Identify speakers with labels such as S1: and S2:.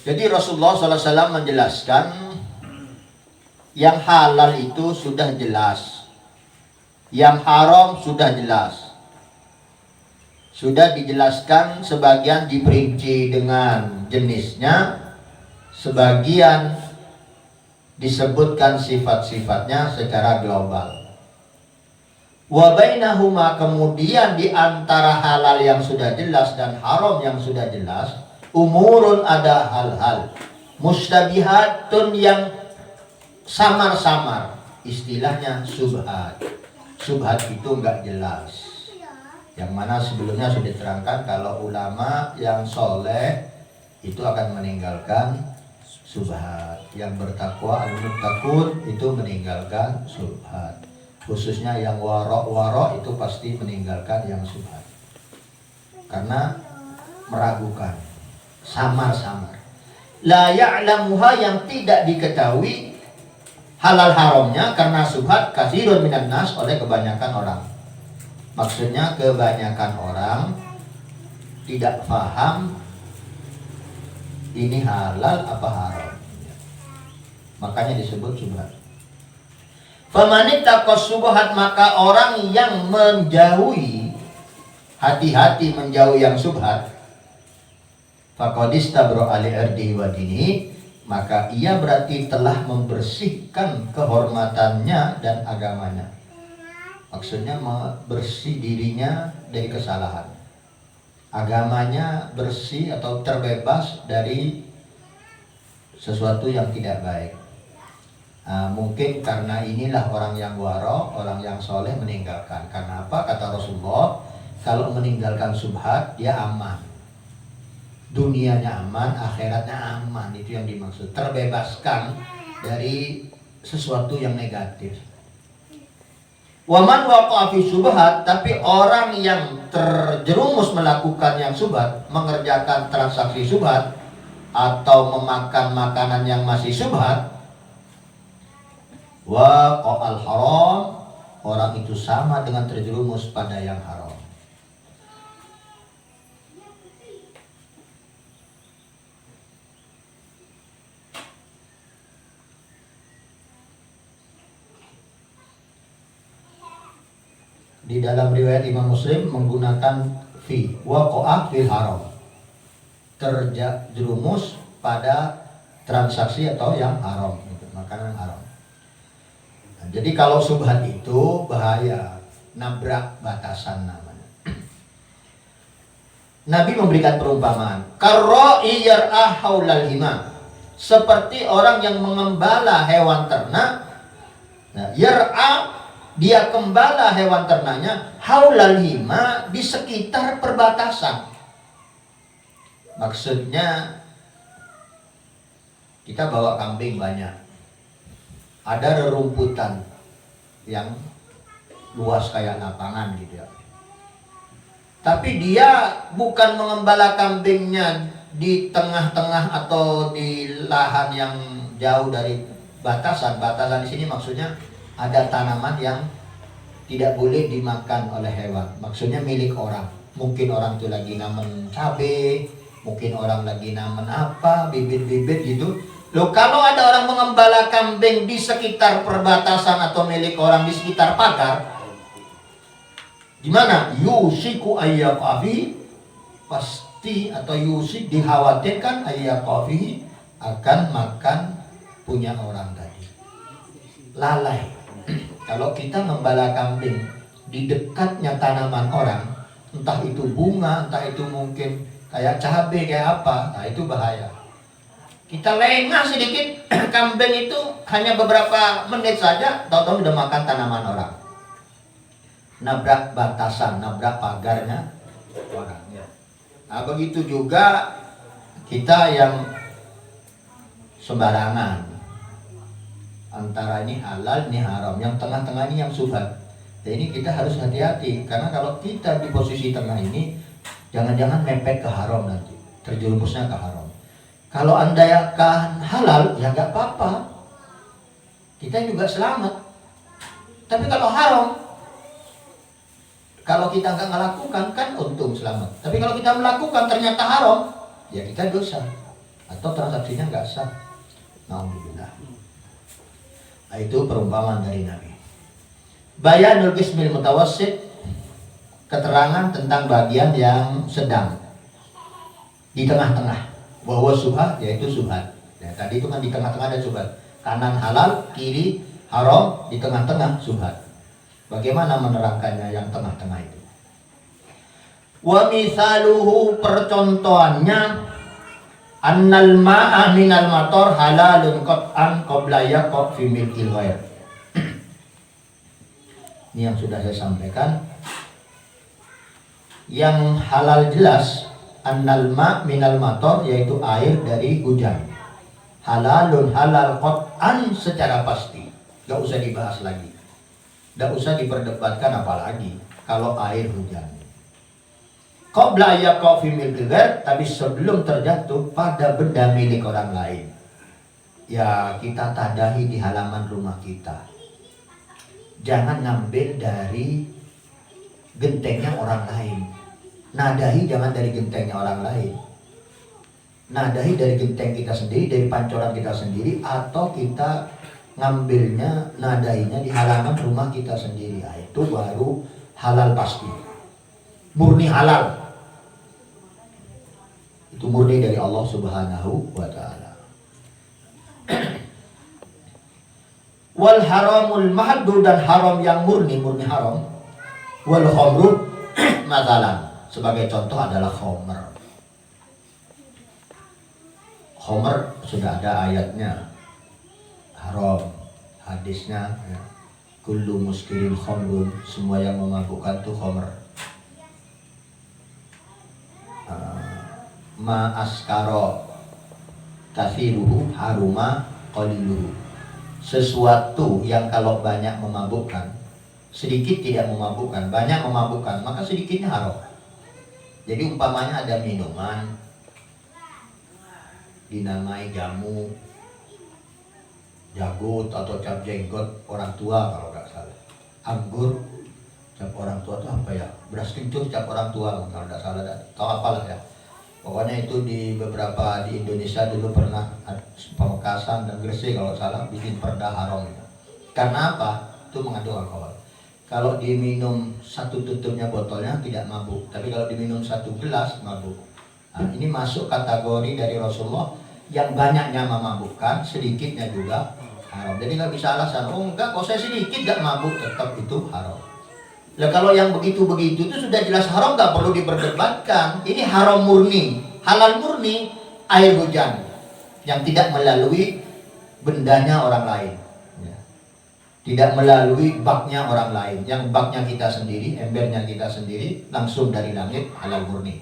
S1: Jadi Rasulullah SAW menjelaskan yang halal itu sudah jelas, yang haram sudah jelas. Sudah dijelaskan, sebagian diperinci dengan jenisnya, sebagian disebutkan sifat-sifatnya secara global. Wa bainahuma, kemudian di antara halal yang sudah jelas dan haram yang sudah jelas, umurun, ada hal-hal mustabihatun yang samar-samar, istilahnya subhat. Subhat itu enggak jelas. Yang mana sebelumnya sudah diterangkan kalau ulama yang soleh itu akan meninggalkan subhat. Yang bertakwa al-muttaqun itu meninggalkan subhat. Khususnya yang warok itu pasti meninggalkan yang subhat. Karena meragukan, samar-samar. La ya'lamuha, yang tidak diketahui halal haramnya karena subhat, katsirun minan nas, oleh kebanyakan orang. Maksudnya kebanyakan orang tidak paham ini halal apa haram. Makanya disebut subhat. Famanittaqas subhat, maka orang yang menjauhi, hati-hati menjauhi yang subhat, faqad istabra ali irdihi wa dinihi, maka ia berarti telah membersihkan kehormatannya dan agamanya. Maksudnya bersih dirinya dari kesalahan, agamanya bersih atau terbebas dari sesuatu yang tidak baik. Mungkin karena inilah orang yang waro, orang yang soleh meninggalkan. Karena apa? Kata Rasulullah, kalau meninggalkan subhat dia aman, dunianya aman, akhiratnya aman. Itu yang dimaksud, terbebaskan dari sesuatu yang negatif. Waman waqa'a fi subhat, tapi orang yang terjerumus melakukan yang subhat, mengerjakan transaksi subhat atau memakan makanan yang masih subhat, waqa'al haram, orang itu sama dengan terjerumus pada yang haram. Di dalam riwayat Imam Muslim menggunakan fi, waqa'a fil haram, terjerumus pada transaksi atau yang haram, makanan haram. Nah, jadi kalau subhat itu bahaya, nabrak batasan namanya. Nabi memberikan perumpamaan, karra'i yar'a haulal hima, seperti orang yang mengembala hewan ternak. Nah, yar'a, dia gembala hewan ternaknya, haulal hima, di sekitar perbatasan. Maksudnya kita bawa kambing banyak, ada rerumputan yang luas kayak lapangan gitu ya. Tapi dia bukan mengembala kambingnya di tengah-tengah atau di lahan yang jauh dari batasan. Batasan di sini maksudnya ada tanaman yang tidak boleh dimakan oleh hewan. Maksudnya milik orang. Mungkin orang itu lagi namen cabai, mungkin orang lagi namen apa, bibit-bibit gitu. Loh, kalau ada orang mengembala kambing di sekitar perbatasan atau milik orang di sekitar pagar, gimana? Yusiku ayyaqafi, pasti atau yusik dikhawatirkan ayyaqafi akan makan punya orang tadi. Lalai. Kalau kita membala kambing di dekatnya tanaman orang, entah itu bunga, entah itu mungkin kayak cabai, kayak apa, nah itu bahaya. Kita lengah sedikit, kambing itu hanya beberapa menit saja, tahu-tahu sudah makan tanaman orang. Nabrak batasan, nabrak pagarnya orang. Nah, begitu juga kita yang sembarangan. Antara ini halal, ini haram. Yang tengah-tengah ini yang subhat. Dan ini kita harus hati-hati. Karena kalau kita di posisi tengah ini, jangan-jangan mepet ke haram nanti. Terjerumusnya ke haram. Kalau anda akan halal, ya nggak apa-apa. Kita juga selamat. Tapi kalau haram, kalau kita nggak melakukan, kan untung selamat. Tapi kalau kita melakukan ternyata haram, ya kita dosa. atau transaksinya nggak sah. Alhamdulillah. Nah, itu perumpamaan dari Nabi. Bayanul qismil mutawassit, keterangan tentang bagian yang sedang di tengah-tengah. Bahwa subhat yaitu subhat. Ya, tadi itu kan di tengah-tengah ada subhat. Kanan halal, kiri haram, di tengah-tengah subhat. Bagaimana menerangkannya yang tengah-tengah itu? Wa misaluhu, percontohannya, annal ma'a minal mator halalun qat'an qabla yaqa fi milkil ghair. Ini yang sudah saya sampaikan. Yang halal jelas, annal ma' minal mator, yaitu air dari hujan. Halalun, halal qat'an, secara pasti. Gak usah dibahas lagi, gak usah diperdebatkan apalagi kalau air hujan. Qabla yaqa fi milkil ghair, tapi sebelum terjatuh pada benda milik orang lain. Ya, kita tadahi di halaman rumah kita. Jangan ngambil dari gentengnya orang lain. Nadahi jangan dari gentengnya orang lain. Nadahi dari genteng kita sendiri, dari pancoran kita sendiri, atau kita ngambilnya, nadahinya di halaman rumah kita sendiri. Nah, itu baru halal pasti. Murni halal. Itu murni dari Allah Subhanahu wa ta'ala. Wal haramul mahdu, dan haram yang murni haram. Wal khamru matalan, sebagai contoh adalah khamr. Khamr sudah ada ayatnya, haram. Hadisnya ya, kullu muskirin khamrun, semua yang memabukkan itu khamr. Ma askaro kathiruhu haruma qaliluhu, sesuatu yang kalau banyak memabukkan, sedikit tidak memabukkan, banyak memabukkan, maka sedikitnya haram. Jadi umpamanya ada minuman dinamai jamu, jagut atau cap jenggot orang tua kalau nggak salah, anggur cap orang tua itu apa ya, beras kencur cap orang tua kalau nggak salah, atau apalah ya. Pokoknya itu di beberapa di Indonesia dulu pernah Pamekasan dan Gresik kalau salah bikin perda haram itu. Karena apa? Itu mengandung alkohol. Kalau diminum satu tutupnya botolnya tidak mabuk, tapi kalau diminum satu gelas mabuk. Nah, ini masuk kategori dari Rasulullah yang banyaknya memabukkan, sedikitnya juga haram. Jadi nggak bisa alasan, oh enggak, kalau saya sedikit nggak mabuk, tetap itu haram. Nah, kalau yang begitu-begitu itu sudah jelas haram, nggak perlu diperdebatkan. Ini haram murni, halal murni, air hujan yang tidak melalui bendanya orang lain, ya. Tidak melalui baknya orang lain, yang baknya kita sendiri, embernya kita sendiri, langsung dari langit, halal murni.